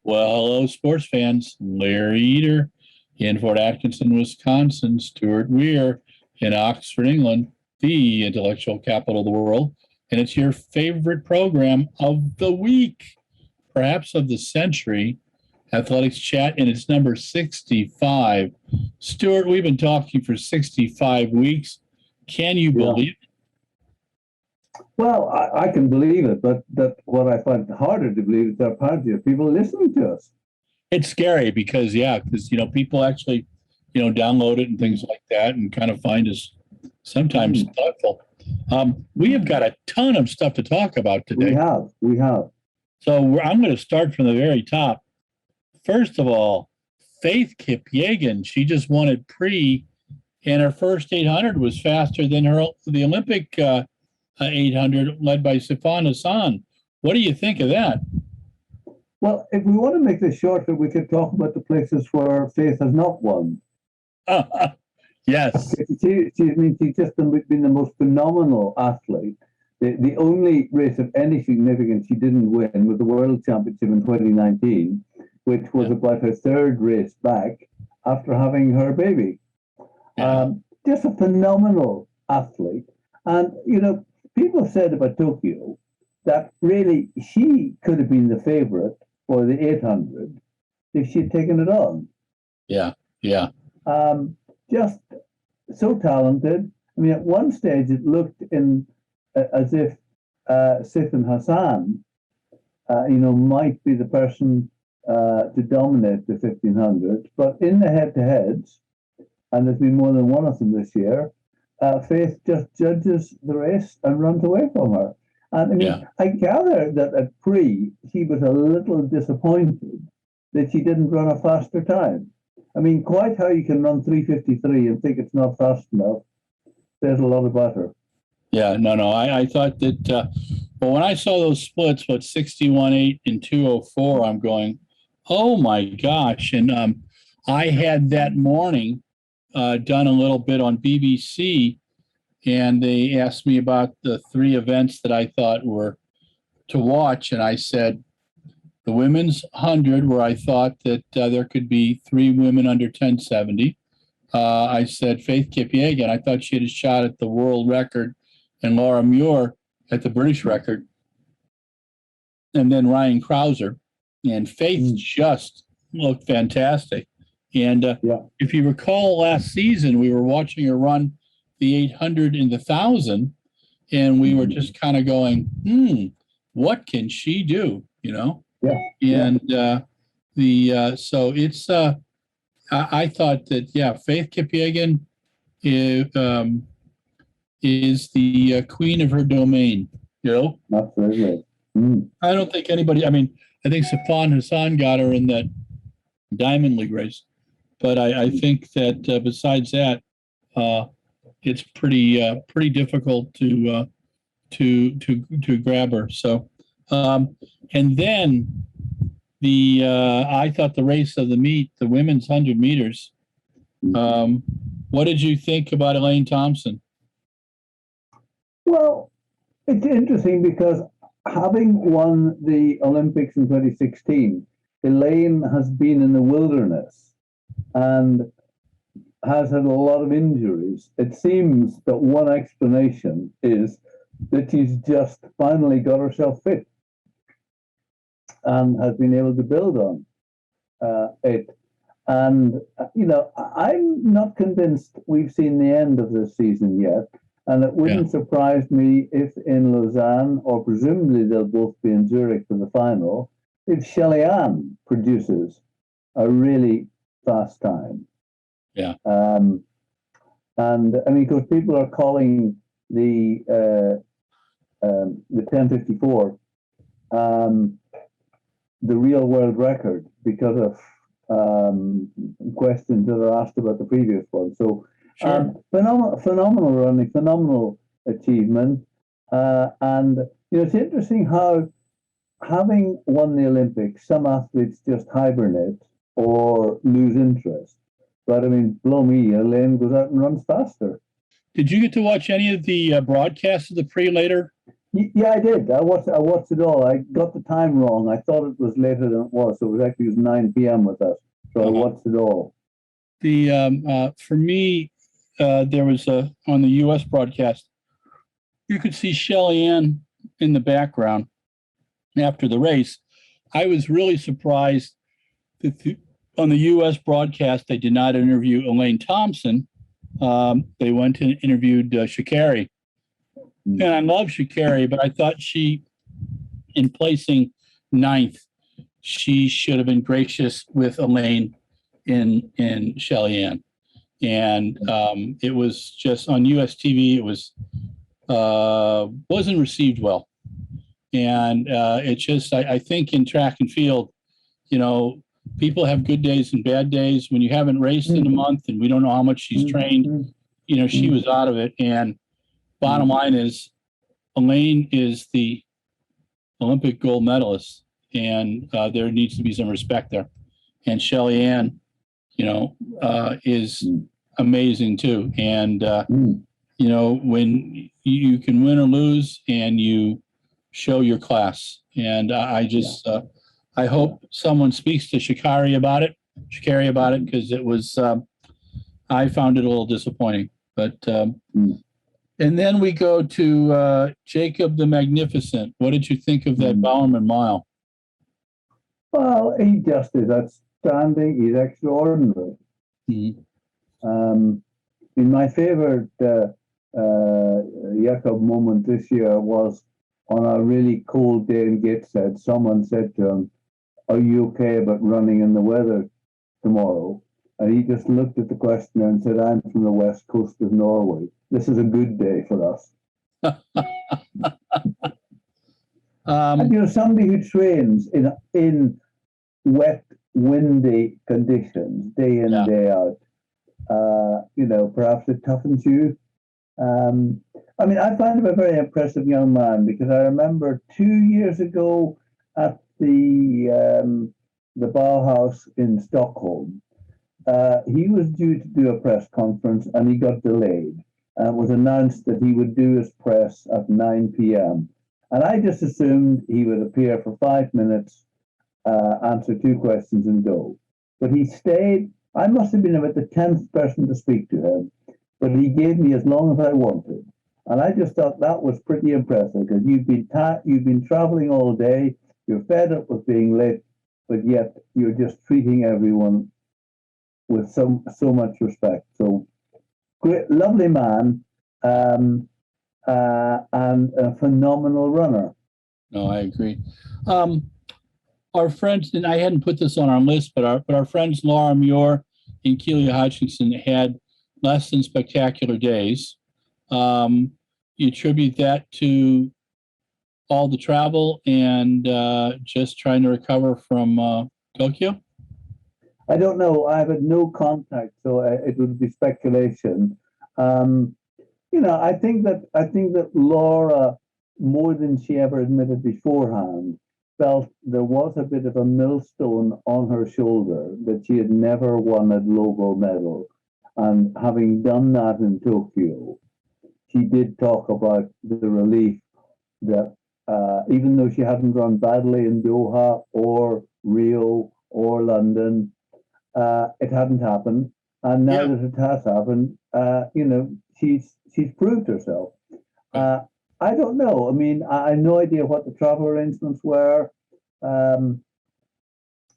Well, hello, sports fans. Larry Eater in Fort Atkinson, Wisconsin. Stuart Weir in Oxford, England, the intellectual capital of the world. And it's your favorite program of the week, perhaps of the century, Athletics Chat, and it's number 65. Stuart, we've been talking for 65 weeks. Can you believe it? Well, I can believe it, but what I find harder to believe is there are apparently people listening to us. It's scary because people actually, download it and things like that and kind of find us sometimes thoughtful. We have got a ton of stuff to talk about today. We have. So I'm going to start from the very top. First of all, Faith Kipyegon, she just won at pre, and her first 800 was faster than the Olympic 800 led by Sifan Hassan. What do you think of that? Well, if we want to make this shorter, we could talk about the places where Faith has not won. Yes. She's just been the most phenomenal athlete. The only race of any significance she didn't win was the World Championship in 2019, which was about her third race back after having her baby. Yeah. Just a phenomenal athlete. And, people said about Tokyo that really she could have been the favorite for the 800 if she'd taken it on. Yeah. Just so talented. I mean, at one stage it looked as if Sifan Hassan, might be the person to dominate the 1500. But in the head-to-heads, and there's been more than one of them this year, Faith just judges the race and runs away from her. And I gather that at pre, she was a little disappointed that she didn't run a faster time. I mean, quite how you can run 3:53 and think it's not fast enough, there's a lot about her. Yeah, no. I thought that, when I saw those splits, 61.8 and 2:04, I'm going, oh my gosh. And I had that morning done a little bit on BBC, and they asked me about the three events that I thought were to watch. And I said, the women's 100, where I thought that there could be three women under 1070. I said Faith Kipyegon. I thought she had a shot at the world record, and Laura Muir at the British record. And then Ryan Krauser. And Faith just looked fantastic. And if you recall last season, we were watching her run the 800 and the 1,000, and we were just kind of going, what can she do? And so it's I thought that Faith Kipyegon is the queen of her domain. Absolutely. I don't think anybody. I mean, I think Sifan Hassan got her in that Diamond League race, but I think that besides that, it's pretty difficult to grab her. So, and then I thought the race of the meet, the women's 100 meters. What did you think about Elaine Thompson? Well, it's interesting because having won the Olympics in 2016, Elaine has been in the wilderness and has had a lot of injuries. It seems that one explanation is that she's just finally got herself fit and has been able to build on it. And, I'm not convinced we've seen the end of this season yet. And it wouldn't surprise me if in Lausanne, or presumably they'll both be in Zurich for the final, if Shelley Ann produces a really fast time. Yeah. And I mean, because people are calling the 10:54 the real world record because of questions that are asked about the previous one. So phenomenal running, phenomenal achievement. And it's interesting how, having won the Olympics, some athletes just hibernate or lose interest. But I mean, blow me, Elaine goes out and runs faster. Did you get to watch any of the broadcasts of the pre later Yeah, I did. I watched it all. I got the time wrong. I thought it was later than it was, so it was 9 p.m. with us. So I Uh-huh. watched it all. For me, there was on the U.S. broadcast, you could see Shelly Ann in the background after the race. I was really surprised that on the U.S. broadcast, they did not interview Elaine Thompson. They went and interviewed Sha'Carri. And I love Sha'Carri, but I thought she, in placing ninth, she should have been gracious with Elaine in Shelly Ann. And it was just on US TV, it was wasn't received well. And it's just, I think in track and field, you know, people have good days and bad days. When you haven't raced in a month and we don't know how much she's trained, you know, she was out of it. And bottom line is, Elaine is the Olympic gold medalist, and there needs to be some respect there. And Shelly Ann, you know, is amazing too. And, you know, when you can win or lose and you show your class. And I just, I hope someone speaks to Sha'Carri about it, because it was, I found it a little disappointing. But, and then we go to Jacob the Magnificent. What did you think of that Bowerman Mile? Well, he just is outstanding. He's extraordinary. In my favorite Jakob moment this year was on a really cold day in Gateshead. Someone said to him, "Are you okay about running in the weather tomorrow?" And he just looked at the questioner and said, "I'm from the west coast of Norway. This is a good day for us." And you know, somebody who trains in wet, windy conditions day in, day out, you know, perhaps it toughens you. I mean, I find him a very impressive young man, because I remember 2 years ago at the Bauhaus in Stockholm, he was due to do a press conference and he got delayed. And it was announced that he would do his press at 9 p.m. And I just assumed he would appear for 5 minutes, answer 2 questions and go. But he stayed. I must have been about the 10th person to speak to him, but he gave me as long as I wanted. And I just thought that was pretty impressive, because you've been traveling all day, you're fed up with being late, but yet you're just treating everyone with so much respect. So great, lovely man, and a phenomenal runner. No, I agree. Our friends, and I hadn't put this on our list, but our friends Laura Muir and Keely Hodgkinson had less than spectacular days. You attribute that to all the travel and just trying to recover from Tokyo? I don't know. I've had no contact, so it would be speculation. You know, I think that Laura, more than she ever admitted beforehand, felt there was a bit of a millstone on her shoulder, that she had never won a global medal. And having done that in Tokyo, she did talk about the relief that even though she hadn't run badly in Doha or Rio or London, it hadn't happened. And now that it has happened, you know, she's proved herself. I don't know. I mean, I have no idea what the travel arrangements were. And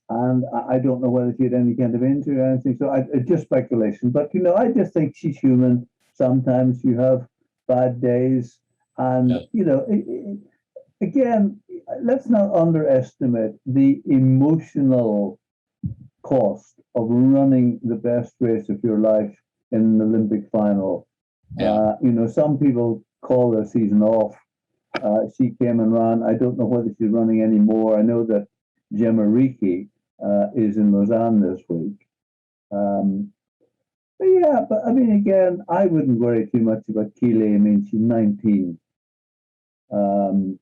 I don't know whether she had any kind of injury or anything. So it's just speculation. But, you know, I just think she's human. Sometimes you have bad days. And, you know, again, let's not underestimate the emotional cost of running the best race of your life in an Olympic final. You know, some people call their season off. She came and ran. I don't know whether she's running anymore. I know that Gemma Ricci is in Lausanne this week. But yeah, but I mean, again, I wouldn't worry too much about Keely. I mean, she's 19. You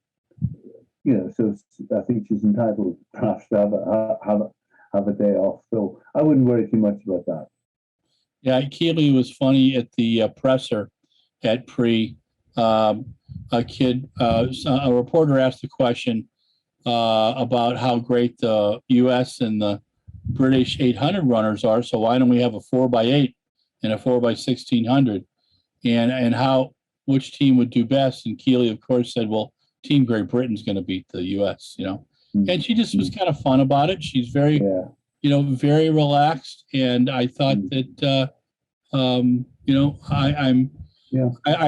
know, so I think she's entitled perhaps to have a day off. So I wouldn't worry too much about that. Yeah, Keely was funny at the presser at Pre. a kid, a reporter asked a question about how great the U.S. and the British 800 runners are. So why don't we have a 4x8 and a 4x1600? And how which team would do best? And Keeley, of course, said, "Well, Team Great Britain's going to beat the U.S." And she just was kind of fun about it. She's very, very relaxed. And I thought that, I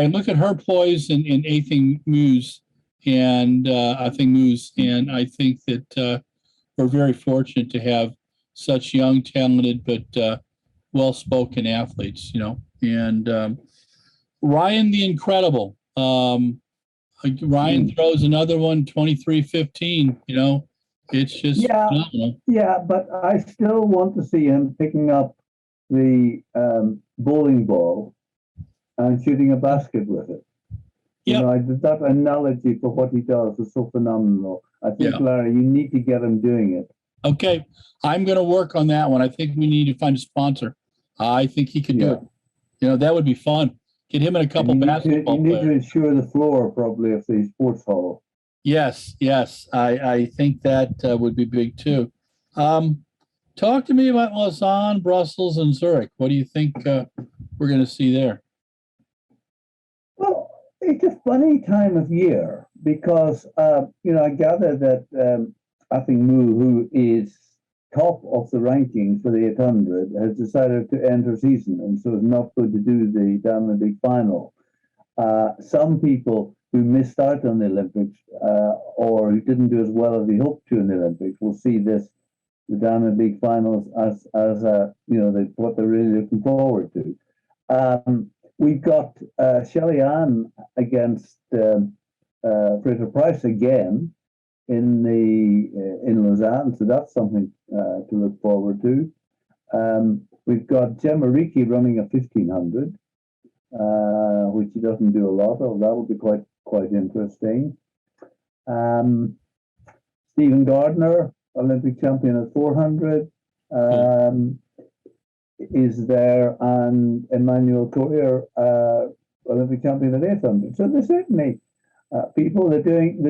look at her poise and Athing Muse, and I think that we're very fortunate to have such young, talented, but well-spoken athletes. And Ryan the Incredible. Ryan throws another one, 23:15. It's just phenomenal. Yeah, but I still want to see him picking up the bowling ball and shooting a basket with it. That analogy for what he does is so phenomenal. I think, Larry, you need to get him doing it. Okay, I'm going to work on that one. I think we need to find a sponsor. I think he could do it. That would be fun. Get him in a couple basketball players. You need to insure the floor probably of the sports hall. Yes. I think that would be big too. Talk to me about Lausanne, Brussels, and Zurich. What do you think we're going to see there? Well, it's a funny time of year because, I gather that Athing Mu, who is top of the rankings for the 800, has decided to end her season and so is not going to do the Diamond League final. Some people who missed out on the Olympics or who didn't do as well as they hoped to in the Olympics will see the Diamond League finals as what they're really looking forward to. We've got Shelley Ann against Fraser Price again in Lausanne, so that's something to look forward to. We've got Gemma Ricci running a 1500, which he doesn't do a lot of. That'll be quite interesting. Stephen Gardner, Olympic champion at 400, is there, and Emmanuel Courier, Olympic champion at 800. So there's certainly people that are doing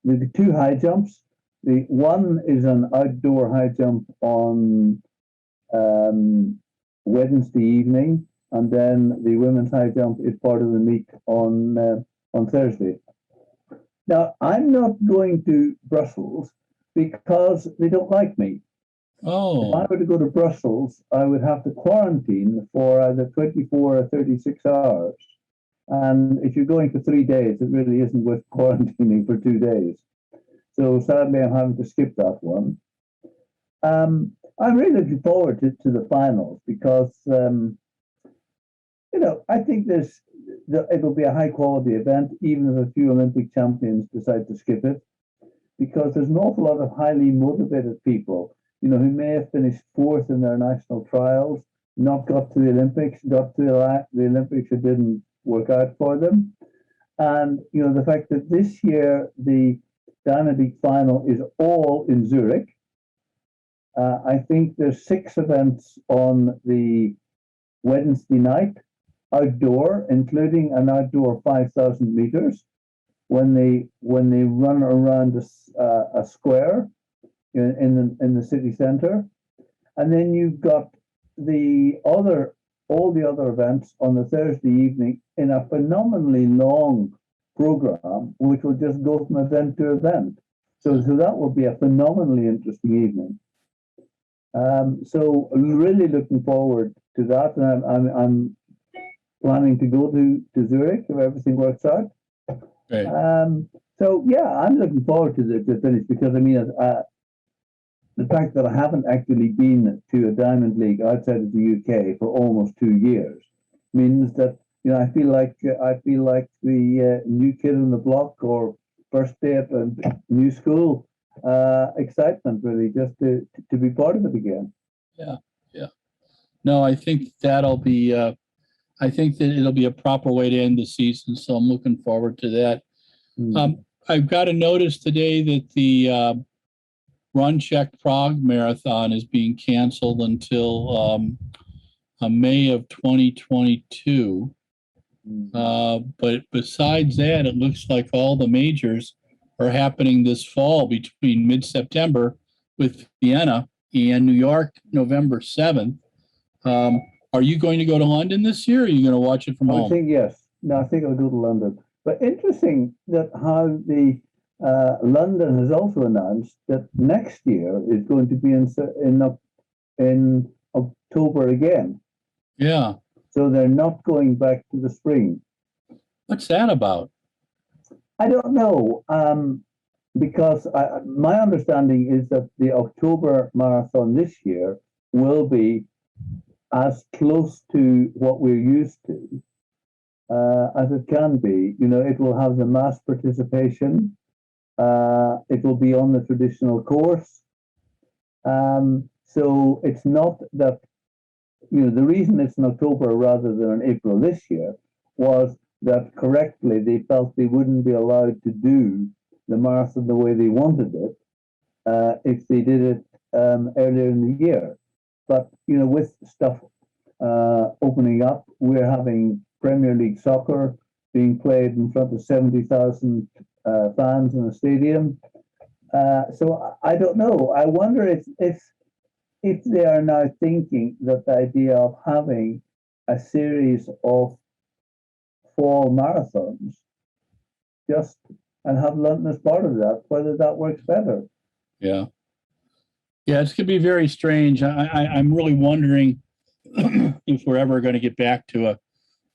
the two high jumps. The one is an outdoor high jump on Wednesday evening, and then the women's high jump is part of the meet on Thursday. Now, I'm not going to Brussels because they don't like me. Oh. If I were to go to Brussels, I would have to quarantine for either 24 or 36 hours. And if you're going for 3 days, it really isn't worth quarantining for 2 days. So sadly, I'm having to skip that one. I'm really looking forward to the finals because, I think it'll be a high quality event, even if a few Olympic champions decide to skip it, because there's an awful lot of highly motivated people, who may have finished fourth in their national trials, not got to the Olympics, got to the Olympics, it didn't work out for them. And, the fact that this year the Diamond League final is all in Zurich. I think there's 6 events on the Wednesday night, outdoor, including an outdoor 5,000 meters, when they run around a square in the city center, and then you've got all the other events on the Thursday evening in a phenomenally long program, which will just go from event to event. So that will be a phenomenally interesting evening. So I'm really looking forward to that, and I'm planning to go to Zurich if everything works out. Right. So yeah, I'm looking forward to the finish because the fact that I haven't actually been to a Diamond League outside of the UK for almost 2 years means that I feel like the new kid on the block or first day at a new school. Excitement really just to be part of it again. Yeah. No, I think that'll be. I think that it'll be a proper way to end the season, so I'm looking forward to that. I've got a notice today that the Run Czech Prague Marathon is being canceled until May of 2022. But besides that, it looks like all the majors are happening this fall between mid-September with Vienna and New York, November 7th. Are you going to go to London this year, or are you going to watch it from I home? think yes. No, I think I'll go to London. But interesting that how the London has also announced that next year is going to be in October again. Yeah. So they're not going back to the spring. What's that about? I don't know, because my understanding is that the October marathon this year will be as close to what we're used to as it can be. You know, it will have the mass participation. It will be on the traditional course. So it's not that, you know, the reason it's in October rather than in April this year was that correctly they felt they wouldn't be allowed to do the marathon the way they wanted it if they did it earlier in the year. But, you know, with stuff opening up, we're having Premier League soccer being played in front of 70,000 fans in a stadium. So I don't know. I wonder if they are now thinking that the idea of having a series of fall marathons just and have London as part of that, whether that works better. Yeah. Yeah, it's going to be very strange. I'm really wondering if we're ever going to get back to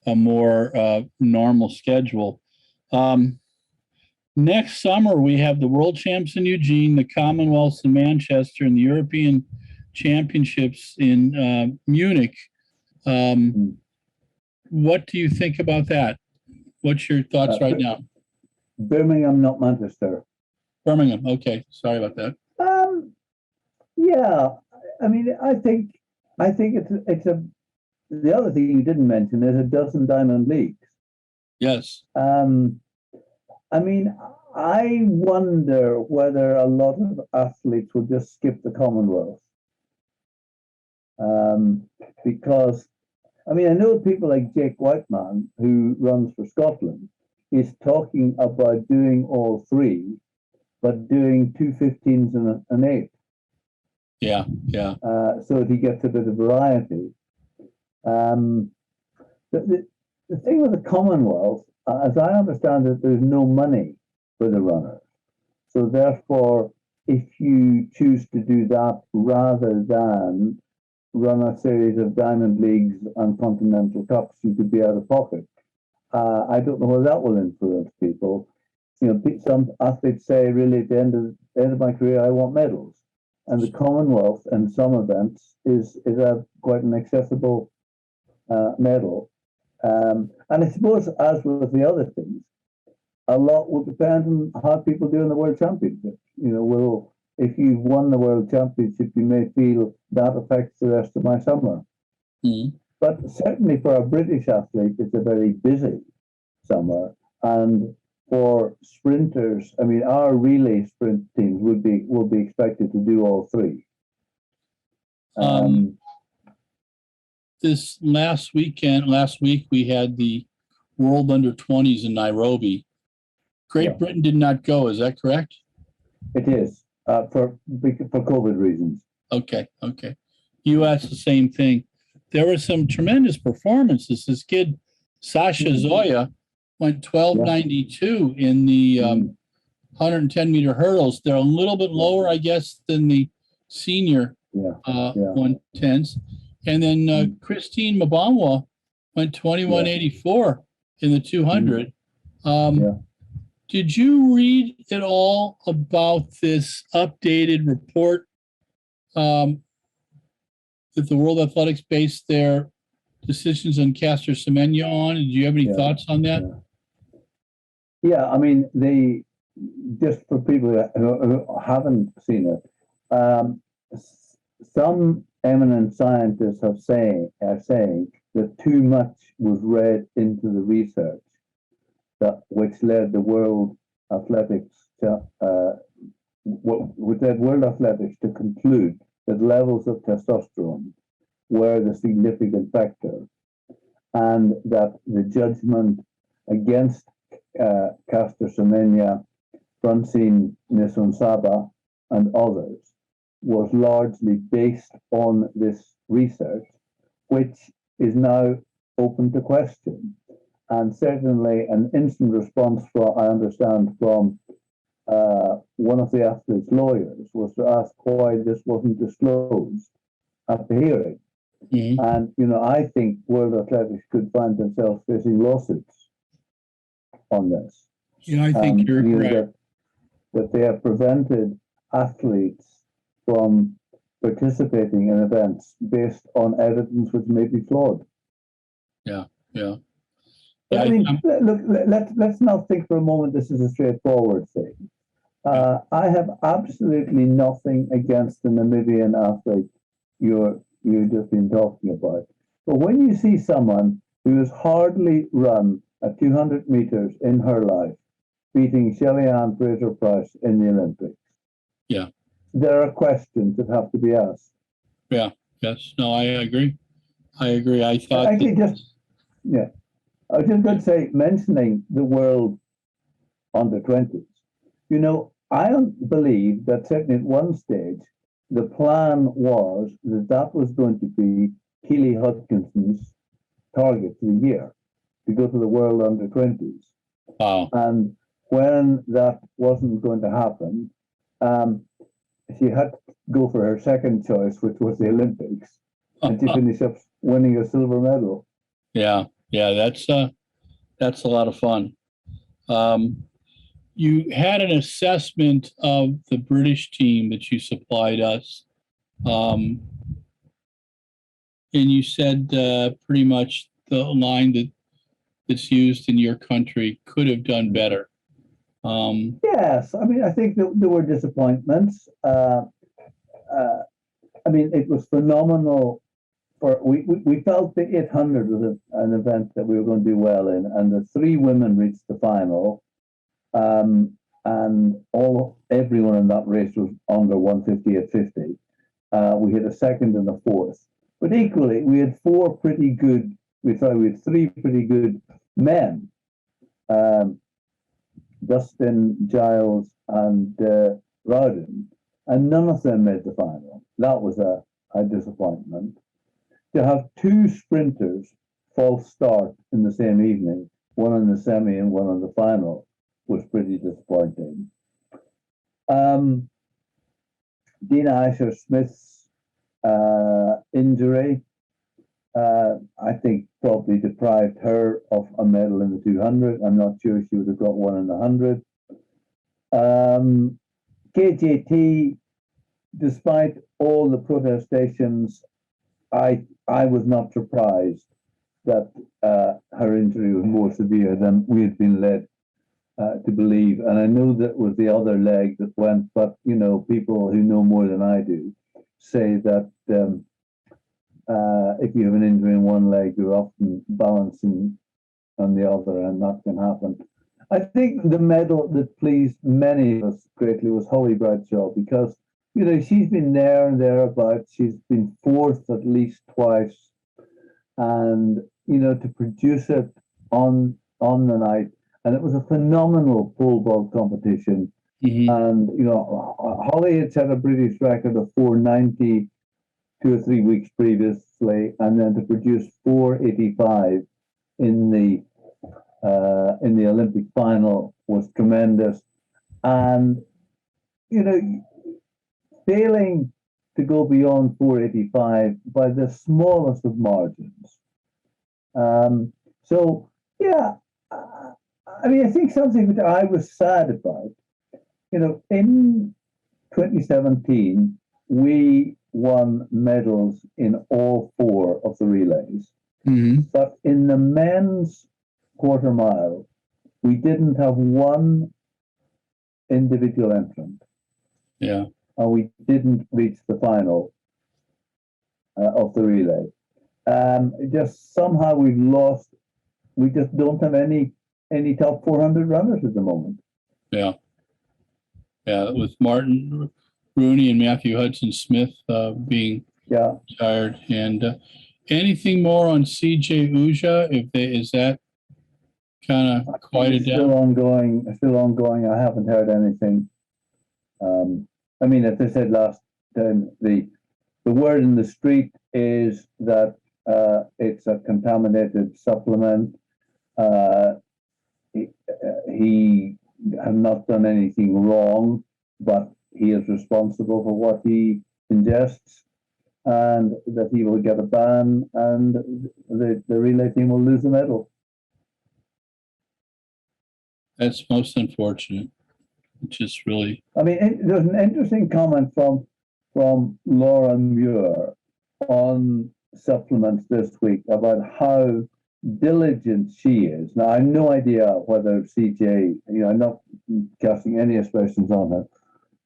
a more normal schedule. Next summer, we have the World Champs in Eugene, the Commonwealths in Manchester, and the European Championships in Munich. What do you think about that? What's your thoughts right now? Birmingham, not Manchester. Birmingham. Okay, sorry about that. Yeah, I mean, I think it's a. The other thing you didn't mention is a dozen diamond leagues. Yes. I mean, I wonder whether a lot of athletes will just skip the Commonwealth. Because, I mean, I know people like Jake Whiteman, who runs for Scotland, is talking about doing all three, but doing 2:15s and an 8. Yeah, yeah. So that he gets a bit of variety. The thing with the Commonwealth, as I understand it, there's no money for the runners. So therefore, if you choose to do that rather than run a series of Diamond Leagues and Continental Cups, you could be out of pocket. I don't know whether that will influence people. You know, some athletes say, really, at the end of my career, I want medals. And the Commonwealth in some events is quite an accessible medal. And I suppose, as with the other things, a lot will depend on how people do in the World Championship. You know, if you've won the World Championship, you may feel that affects the rest of my summer. Mm-hmm. But certainly for a British athlete, it's a very busy summer. And for sprinters, I mean, our relay sprint teams will be expected to do all three. This last week, we had the World Under 20s in Nairobi. Great Britain did not go. Is that correct? It is for COVID reasons. Okay. U.S. the same thing. There were some tremendous performances. This kid Sasha Zoya went 12:92 in the 110 meter hurdles. They're a little bit lower, I guess, than the senior 110s. And then Christine Mabamwa went 21:84 in the 200. Did you read at all about this updated report that the World Athletics based their decisions on Caster Semenya on? Did you have any thoughts on that? Yeah, I mean, just for people who haven't seen it, some eminent scientists are saying that too much was read into the research which led the World Athletics to conclude that levels of testosterone were the significant factor. and that the judgment against Caster Semenya, Francine Nisunsaba, and others was largely based on this research, which is now open to question. And certainly an instant response, from, I understand, from one of the athlete's lawyers was to ask why this wasn't disclosed at the hearing. Mhm. And, you know, I think World Athletics could find themselves facing lawsuits on this. Yeah, I think you're you know, right. that they have prevented athletes from participating in events based on evidence which may be flawed. Yeah, yeah. But Yeah, I mean, look, let's not think for a moment this is a straightforward thing. I have absolutely nothing against the Namibian athlete you've just been talking about. But when you see someone who has hardly run at 200 meters in her life, beating Shelley-Ann Fraser-Price in the Olympics, yeah, there are questions that have to be asked. yeah, yes. No, I agree. I agree. I thought Actually, that, yeah, I was just going to say, mentioning the world under 20s, you know, I don't believe that certainly at one stage, the plan was that that was going to be Keely Hodgkinson's target for the year, to go to the world under 20s. wow. And when that wasn't going to happen, she had to go for her second choice, which was the Olympics, and she finished up winning a silver medal. Yeah, yeah, that's a lot of fun. You had an assessment of the British team that you supplied us, and you said pretty much the line that's used in your country could have done better. Yes, I mean, I think that there were disappointments. I mean, it was phenomenal. We felt the 800 was an event that we were going to do well in, and the three women reached the final, and everyone in that race was under 150 at 50. We had a second and a fourth, but equally we had four pretty good. We had three pretty good men. Dustin, Giles, and Rowden, and none of them made the final. That was a disappointment. To have two sprinters false start in the same evening, one in the semi and one in the final, was pretty disappointing. Dina Asher-Smith's injury, I think, probably deprived her of a medal in the 200. I'm not sure she would have got one in the 100. KJT, despite all the protestations, I was not surprised that her injury was more severe than we had been led to believe. And I know that was the other leg that went, but you know, people who know more than I do say that if you have an injury in one leg, you're often balancing on the other, and that can happen. I think the medal that pleased many of us greatly was Holly Bradshaw, because you know she's been there and thereabouts. She's been fourth at least twice, and you know to produce it on the night, and it was a phenomenal pole vault competition. Mm-hmm. And you know Holly had set a British record of 490 2 or 3 weeks previously, and then to produce 485 in the Olympic final was tremendous. And you know, failing to go beyond 485 by the smallest of margins. So yeah, I mean, I think something which I was sad about. You know, in 2017, we won medals in all four of the relays. Mm-hmm. But in the men's quarter mile, we didn't have one individual entrant. Yeah. And we didn't reach the final of the relay. Just somehow we've lost, we just don't have any top 400 runners at the moment. Yeah. Yeah, with Martin Rooney and Matthew Hudson Smith being retired. And Anything more on CJ Uja? Is that kind of quieted Still down? ongoing. Still ongoing. I haven't heard anything. I mean, as I said last time, the word in the street is that it's a contaminated supplement. Uh, he has not done anything wrong, but he is responsible for what he ingests, and that he will get a ban, and the relay team will lose the medal. That's most unfortunate. Just really. I mean, there's an interesting comment from Laura Muir on supplements this week about how diligent she is. Now, I have no idea whether CJ, I'm not casting any aspersions on her,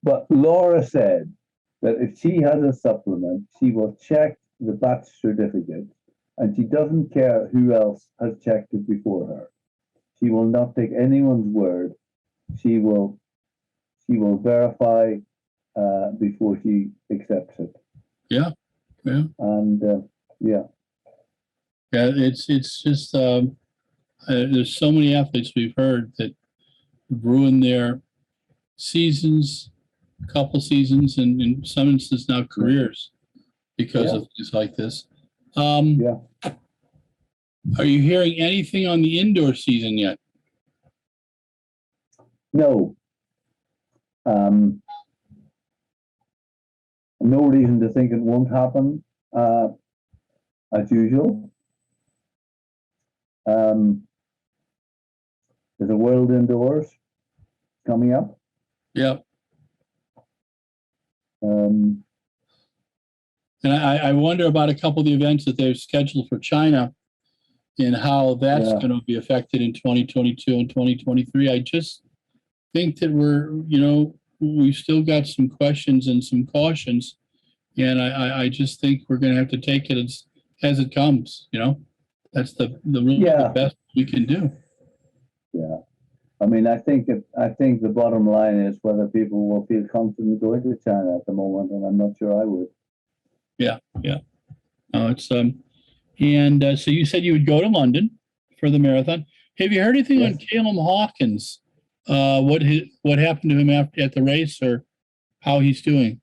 but Laura said that if she has a supplement, she will check the batch certificate, and she doesn't care who else has checked it before her. She will not take anyone's word. She will verify before she accepts it. Yeah. And yeah. Yeah, it's just there's so many athletes we've heard that ruin their seasons, couple seasons, and in some instances now careers because of things like this. Yeah. Are you hearing anything on the indoor season yet? No. No reason to think it won't happen as usual. There's a World Indoors coming up. Yeah. And I wonder about a couple of the events that they've scheduled for China and how that's going to be affected in 2022 and 2023. I just think that we've still got some questions and some cautions. And I just think we're going to have to take it as it comes. That's the best we can do. Yeah. I mean, I think the bottom line is whether people will feel confident going to China at the moment, and I'm not sure I would. Yeah. No, it's and so you said you would go to London for the marathon. Have you heard anything on Caleb Hawkins? What happened to him at the race, or how he's doing?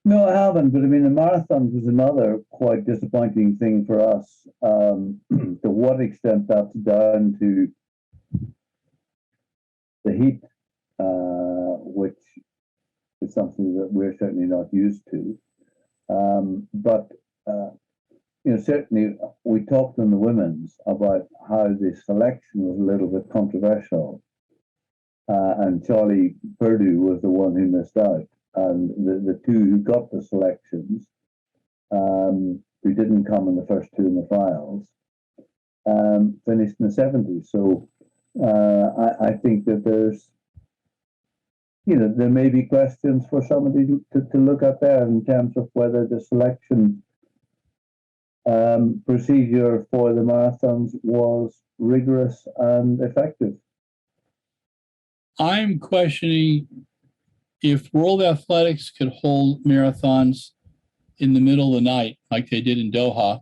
No, I haven't. But I mean, the marathon was another quite disappointing thing for us. To what extent that's down to the heat, which is something that we're certainly not used to. But certainly we talked in the women's about how the selection was a little bit controversial, and Charlie Purdue was the one who missed out, and the two who got the selections, who didn't come in the first two in the trials, finished in the 70s. So I think that there's, there may be questions for somebody to look at there in terms of whether the selection procedure for the marathons was rigorous and effective. I'm questioning if World Athletics could hold marathons in the middle of the night like they did in Doha.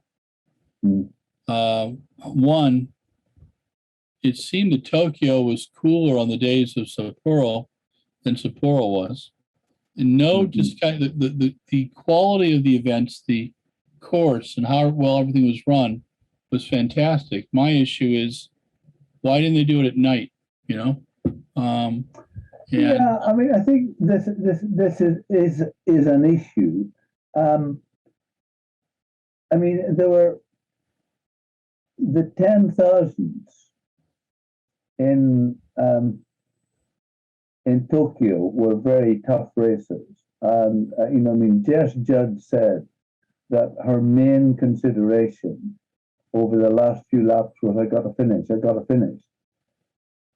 One, it seemed that Tokyo was cooler on the days of Sapporo than Sapporo was. And just kind of the quality of the events, the course, and how well everything was run was fantastic. My issue is, why didn't they do it at night? Yeah, I mean, I think this is an issue. I mean, there were the 10,000s in Tokyo were very tough races, and I mean, Jess Judd said that her main consideration over the last few laps was, I got to finish.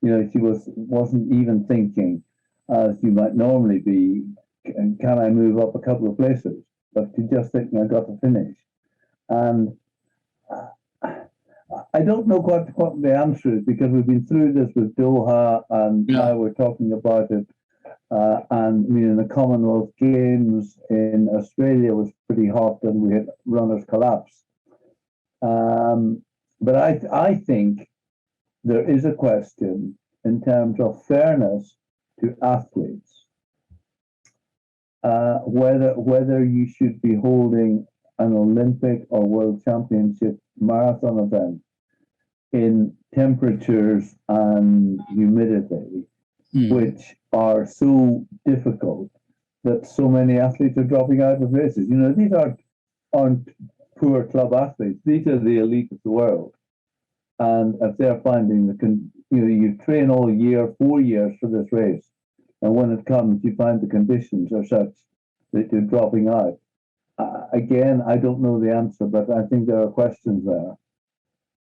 She wasn't even thinking, as you might normally be, can I move up a couple of places? But she just thinking, I got to finish. And I don't know what the answer is, because we've been through this with Doha, and now we're talking about it And I mean, in the Commonwealth Games in Australia was pretty hot, and we had runners collapse. But I think there is a question in terms of fairness to athletes, whether you should be holding an Olympic or World Championship marathon event in temperatures and humidity, which are so difficult that so many athletes are dropping out of races. You know, these aren't poor club athletes. These are the elite of the world. And if they're finding you train all year, 4 years for this race, and when it comes, you find the conditions are such that you're dropping out. Again, I don't know the answer, but I think there are questions there.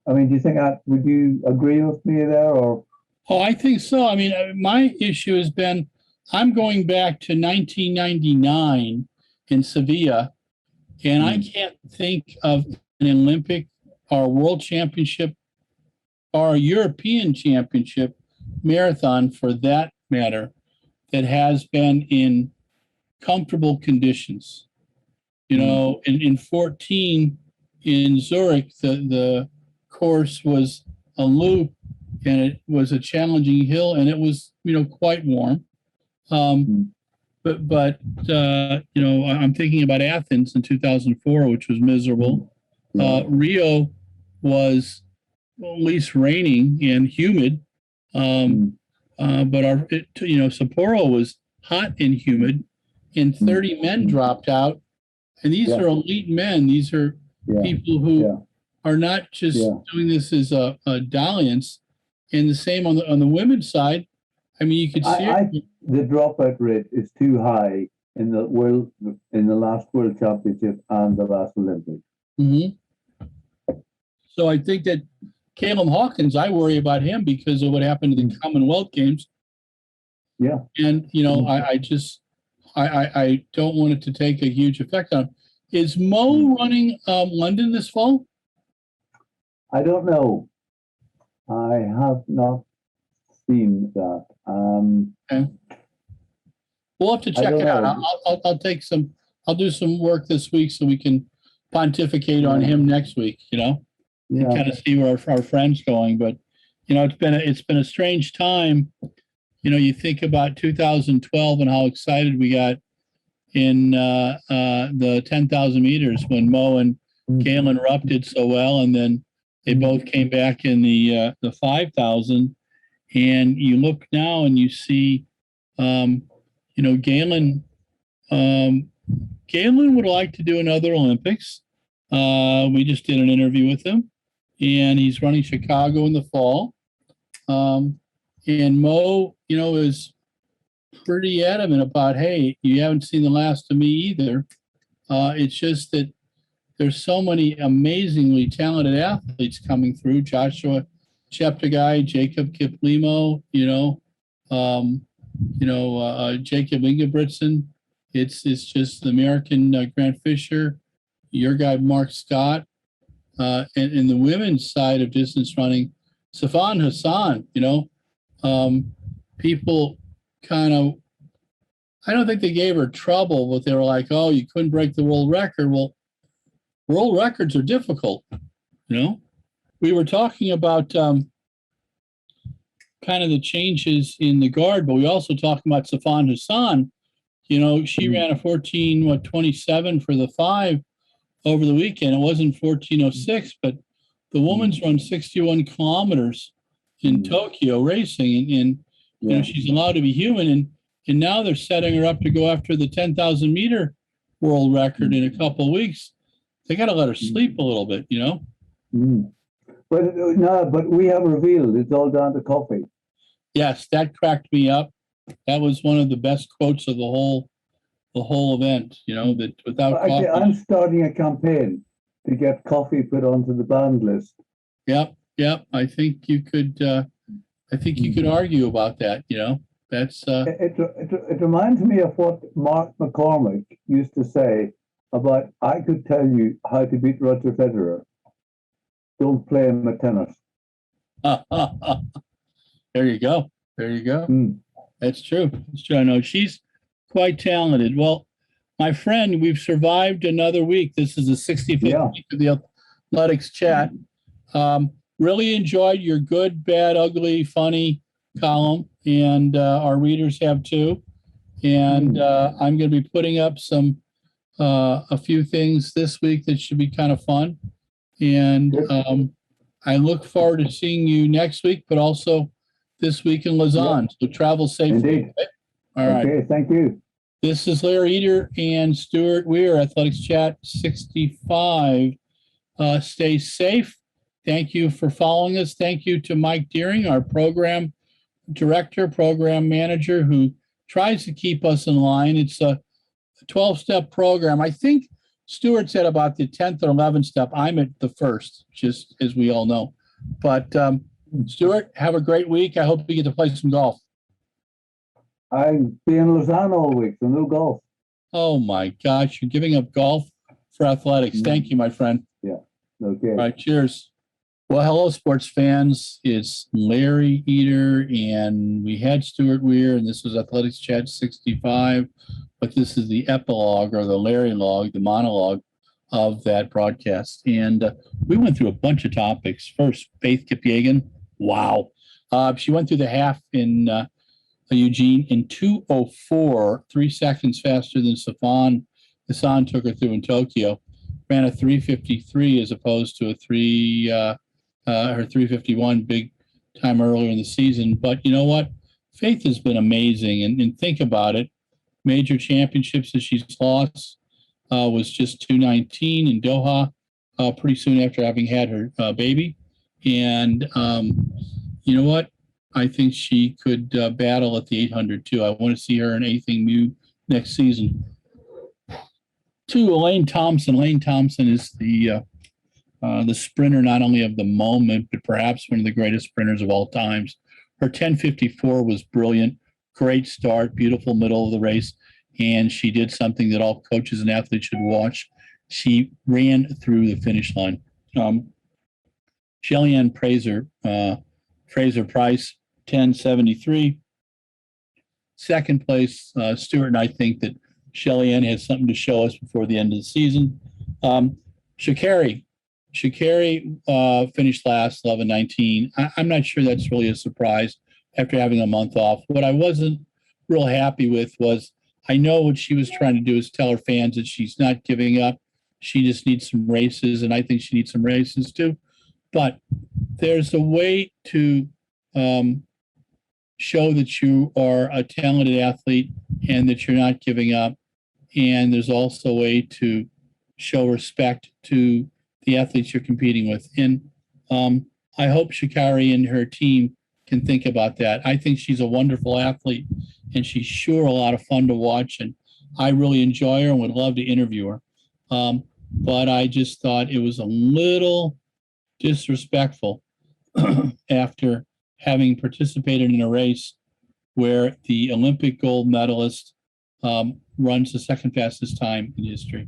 I mean, do you think would you agree with me there, or? Oh, I think so. I mean, my issue has been, I'm going back to 1999 in Sevilla, and I can't think of an Olympic or World Championship or a European Championship marathon, for that matter, that has been in comfortable conditions. You know, in 14 in Zurich, the course was a loop, and it was a challenging hill, and it was, you know, quite warm. But you know, I'm thinking about Athens in 2004, which was miserable. Rio was at least raining and humid. But you know, Sapporo was hot and humid, and 30 men dropped out. And these are elite men. These are people who are not just doing this as a dalliance. And the same on the women's side. I mean, you could see the dropout rate is too high in the last World Championship and the last Olympics. So I think that Caleb Hawkins, I worry about him because of what happened in the Commonwealth Games. Yeah. And, you know, I don't want it to take a huge effect on him. Is Mo running London this fall? I don't know. I have not seen that. Okay. We'll have to check it out. I'll do some work this week so we can pontificate on him next week, you know, and kind of see where our friend's going. But, you know, it's been a strange time. You know, you think about 2012 and how excited we got in the 10,000 meters when Mo and Galen Rupp did so well, and then they both came back in the 5,000. And you look now and you see, you know, Galen would like to do another Olympics. We just did an interview with him, and he's running Chicago in the fall. And Mo, you know, is pretty adamant about, hey, you haven't seen the last of me either. It's just that there's so many amazingly talented athletes coming through. Joshua Cheptegei, Jacob Kiplimo, Jacob Ingebrigtsen. It's just the American Grant Fisher, your guy Mark Scott, and in the women's side of distance running, Sifan Hassan. You know, people kind of, I don't think they gave her trouble, but they were like, "Oh, you couldn't break the world record." Well, world records are difficult. You know, we were talking about kind of the changes in the guard, but we also talked about Sifan Hassan. You know, she ran a 27 for the 5 over the weekend. It wasn't 14:06, but the woman's run 61 kilometers in Tokyo racing, and you know, she's allowed to be human, and now they're setting her up to go after the 10,000 meter world record in a couple of weeks. They got to let her sleep a little bit, you know. But we have revealed it's all down to coffee. Yes, that cracked me up. That was one of the best quotes of the whole event. You know, that without actually, coffee, I'm starting a campaign to get coffee put onto the banned list. Yep. I think you could. I think you could argue about that. You know, that's. It reminds me of what Mark McCormick used to say about, I could tell you how to beat Roger Federer. Don't play him at tennis. There you go. That's true. It's true. I know she's quite talented. Well, my friend, we've survived another week. This is the 65th week of the Athletics Chat. Really enjoyed your good, bad, ugly, funny column, and our readers have too. And I'm going to be putting up a few things this week that should be kind of fun. And I look forward to seeing you next week, but also this week in Lausanne. So travel safely. Indeed. Okay? All right. Okay, thank you. This is Larry Eder and Stuart Weir, Athletics Chat 65. Stay safe. Thank you for following us. Thank you to Mike Deering, our program director, program manager, who tries to keep us in line. It's a 12-step program. I think Stuart said about the 10th or 11th step. I'm at the first, just as we all know. But Stuart, have a great week. I hope you get to play some golf. I'll be in Lausanne all week, so no golf. Oh, my gosh. You're giving up golf for athletics. Thank you, my friend. Yeah. Okay. All right. Cheers. Well, hello, sports fans. It's Larry Eder, and we had Stuart Weir, and this was Athletics Chat 65. But this is the epilogue, or the Larry log, the monologue of that broadcast. And we went through a bunch of topics. First, Faith Kipyegon. Wow. She went through the half in Eugene in 2:04, 3 seconds faster than Safan Hassan took her through in Tokyo. Ran a 3:53 as opposed to her 3:51 big time earlier in the season. But you know what? Faith has been amazing. And think about it. Major championships that she's lost was just 2:19 in Doha pretty soon after having had her baby. And you know what? I think she could battle at the 800 too. I want to see her in anything new next season. To Elaine Thompson. Elaine Thompson is the sprinter not only of the moment, but perhaps one of the greatest sprinters of all times. Her 10:54 was brilliant. Great start, beautiful middle of the race. And she did something that all coaches and athletes should watch. She ran through the finish line. Shelly-Ann Fraser-Price, 10:73. Second place, Stuart and I think that Shelly-Ann has something to show us before the end of the season. Sha'Carri finished last, 11:19. I'm not sure that's really a surprise after having a month off. What I wasn't real happy with was I know what she was trying to do is tell her fans that she's not giving up. She just needs some races, and I think she needs some races too. But there's a way to show that you are a talented athlete and that you're not giving up. And there's also a way to show respect to the athletes you're competing with. And I hope Sha'Carri and her team can think about that. I think she's a wonderful athlete, and she's sure a lot of fun to watch. And I really enjoy her and would love to interview her. But I just thought it was a little disrespectful after having participated in a race where the Olympic gold medalist runs the second fastest time in history.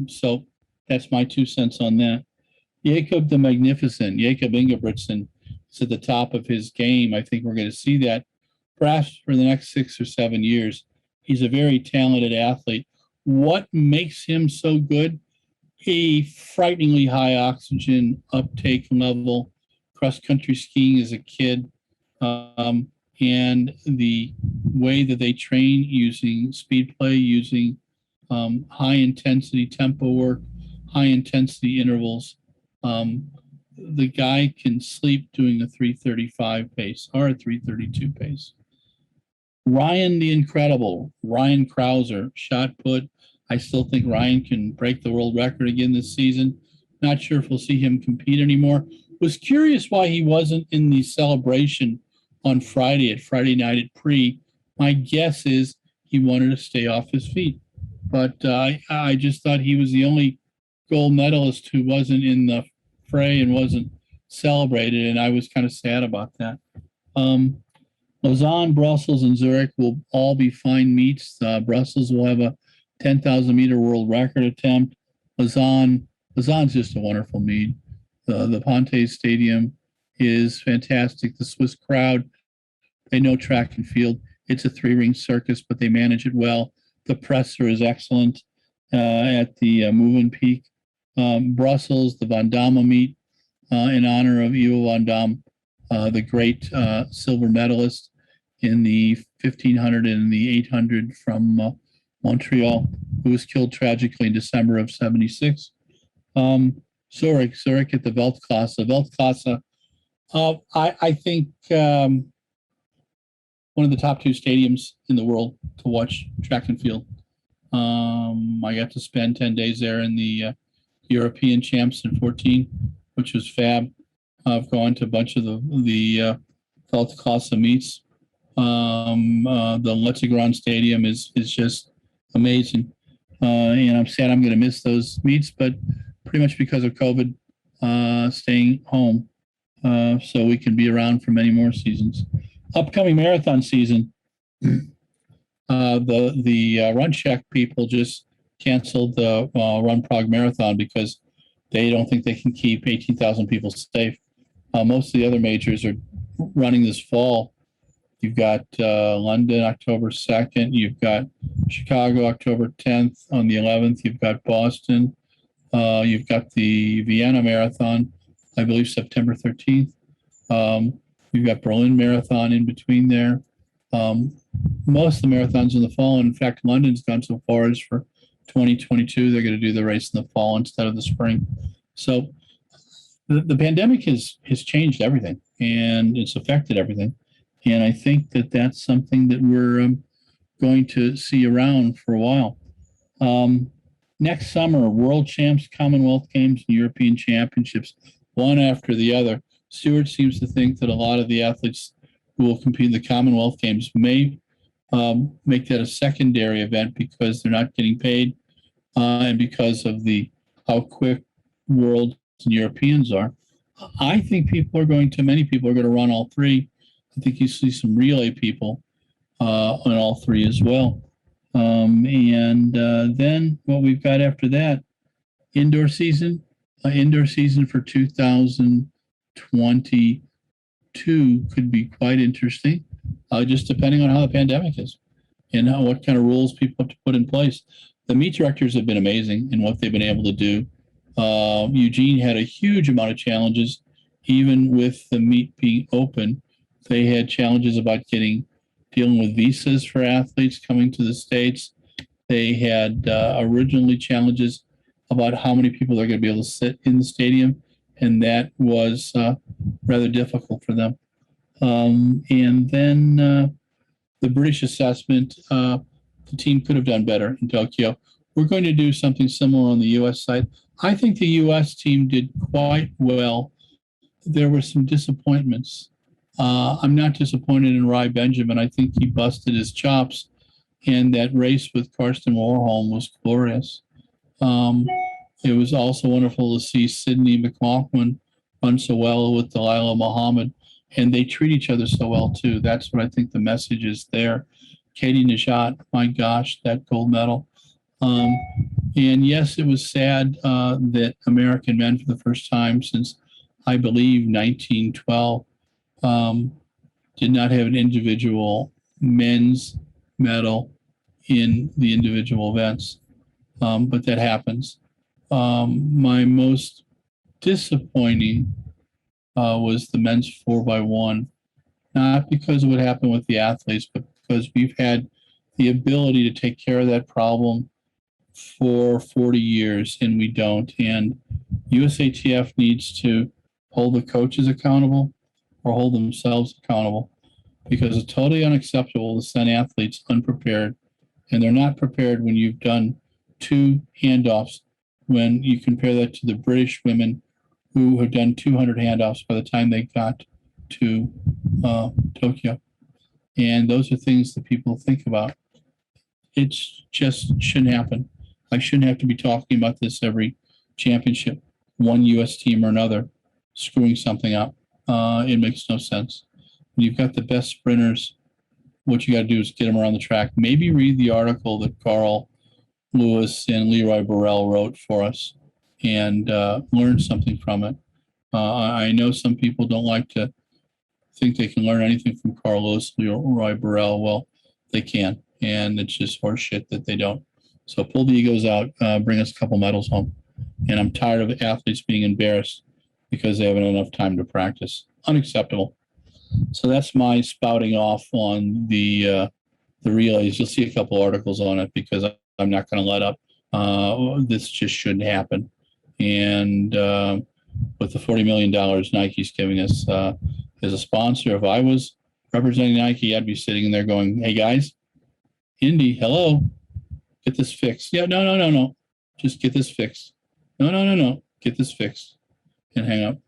So that's my 2 cents on that. Jacob the Magnificent, Jacob Ingebrigtsen, is at the top of his game. I think we're going to see that perhaps for the next 6 or 7 years. He's a very talented athlete. What makes him so good? A frighteningly high oxygen uptake level, cross-country skiing as a kid, and the way that they train using speed play, using high-intensity tempo work, high-intensity intervals. The guy can sleep doing a 3:35 pace or a 3:32 pace. Ryan the Incredible, Ryan Krauser, shot put. I still think Ryan can break the world record again this season. Not sure if we'll see him compete anymore. Was curious why he wasn't in the celebration on Friday night at Pre. My guess is he wanted to stay off his feet. But I just thought he was the only gold medalist who wasn't in the fray and wasn't celebrated, and I was kind of sad about that. Lausanne, Brussels, and Zurich will all be fine meets. Brussels will have a 10,000-meter world record attempt. Lausanne's just a wonderful meet. The Ponte Stadium is fantastic. The Swiss crowd They know track and field. It's a three-ring circus, but they manage it well. The presser is excellent at the Movenpick. Brussels, the Van Damme meet in honor of Ivo Van Damme, the great silver medalist in the 1500 and the 800 from Montreal, who was killed tragically in December of 76. Zurich at the Weltklasse. Weltklasse, I think one of the top two stadiums in the world to watch track and field. I got to spend 10 days there in the European Champs in 14, which was fab. I've gone to a bunch of the Weltklasse meets. The RunBlogRun Stadium is just amazing. And I'm sad I'm going to miss those meets, but pretty much because of COVID, staying home so we can be around for many more seasons. Upcoming marathon season, the Run Check people just canceled the Run Prague Marathon because they don't think they can keep 18,000 people safe. Most of the other majors are running this fall. You've got London, October 2nd. You've got Chicago, October 10th. On the 11th, you've got Boston. You've got the Vienna Marathon, I believe September 13th. You've got Berlin Marathon in between there. Most of the marathons in the fall. In fact, London's gone so far as for 2022, they're going to do the race in the fall instead of the spring. So the pandemic has changed everything, and it's affected everything. And I think that that's something that we're going to see around for a while. Next summer, World Champs, Commonwealth Games, and European Championships, one after the other. Stewart seems to think that a lot of the athletes who will compete in the Commonwealth Games may make that a secondary event because they're not getting paid and because of how quick world and Europeans are. I think many people are going to run all three. I think you see some relay people on all three as well. Then what we've got after that, indoor season for 2022 could be quite interesting, just depending on how the pandemic is and what kind of rules people have to put in place. The meet directors have been amazing in what they've been able to do. Eugene had a huge amount of challenges, even with the meet being open. They had challenges about dealing with visas for athletes coming to the States. They had originally challenges about how many people they're going to be able to sit in the stadium, and that was rather difficult for them. And then the British assessment, the team could have done better in Tokyo. We're going to do something similar on the U.S. side. I think the U.S. team did quite well. There were some disappointments. I'm not disappointed in Rai Benjamin. I think he busted his chops, and that race with Karsten Warholm was glorious. It was also wonderful to see Sydney McLaughlin run so well with Delilah Muhammad, and they treat each other so well too. That's what I think the message is there. Katie Najat, my gosh, that gold medal. And yes, it was sad that American men, for the first time since, I believe, 1912, did not have an individual men's medal in the individual events. But that happens. My most disappointing was the men's 4x1, not because of what happened with the athletes, but because we've had the ability to take care of that problem for 40 years and we don't. And USATF needs to hold the coaches accountable or hold themselves accountable, because it's totally unacceptable to send athletes unprepared, and they're not prepared when you've done 2 handoffs, when you compare that to the British women who have done 200 handoffs by the time they got to Tokyo. And those are things that people think about. It just shouldn't happen. I shouldn't have to be talking about this every championship, one U.S. team or another screwing something up. It makes no sense. When you've got the best sprinters, what you got to do is get them around the track. Maybe read the article that Carl Lewis and Leroy Burrell wrote for us and learn something from it. I know some people don't like to think they can learn anything from Carl Lewis or Roy Burrell. Well, they can, and it's just horseshit that they don't. So pull the egos out, bring us a couple medals home. And I'm tired of athletes being embarrassed because they haven't enough time to practice. Unacceptable. So that's my spouting off on the relays. You'll see a couple articles on it because I'm not going to let up. This just shouldn't happen. And with the $40 million Nike's giving us as a sponsor, if I was representing Nike, I'd be sitting there going, hey, guys, Indy, hello, get this fixed. Yeah, no. Just get this fixed. No. Get this fixed and hang up.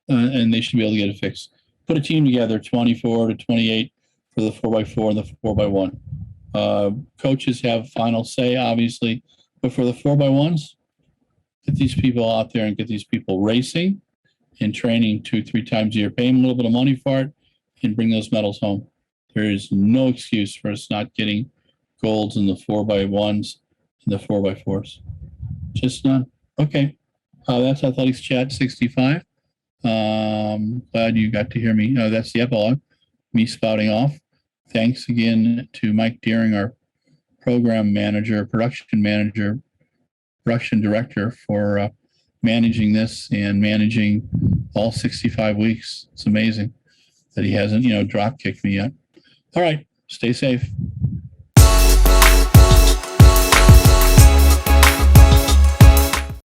And they should be able to get it fixed. Put a team together, 24 to 28 for the 4x4 and the 4x1. Coaches have final say, obviously, but for the 4x1s, get these people out there and get these people racing and training 2-3 times a year. Pay them a little bit of money for it and bring those medals home. There is no excuse for us not getting golds in the 4x1s and the 4x4s. Just none. Okay. That's Athletics Chat 65. Glad you got to hear me. That's the epilogue, me spouting off. Thanks again to Mike Deering, our program manager, production director, for managing this and managing all 65 weeks. It's amazing that he hasn't, drop kicked me yet. All right. Stay safe.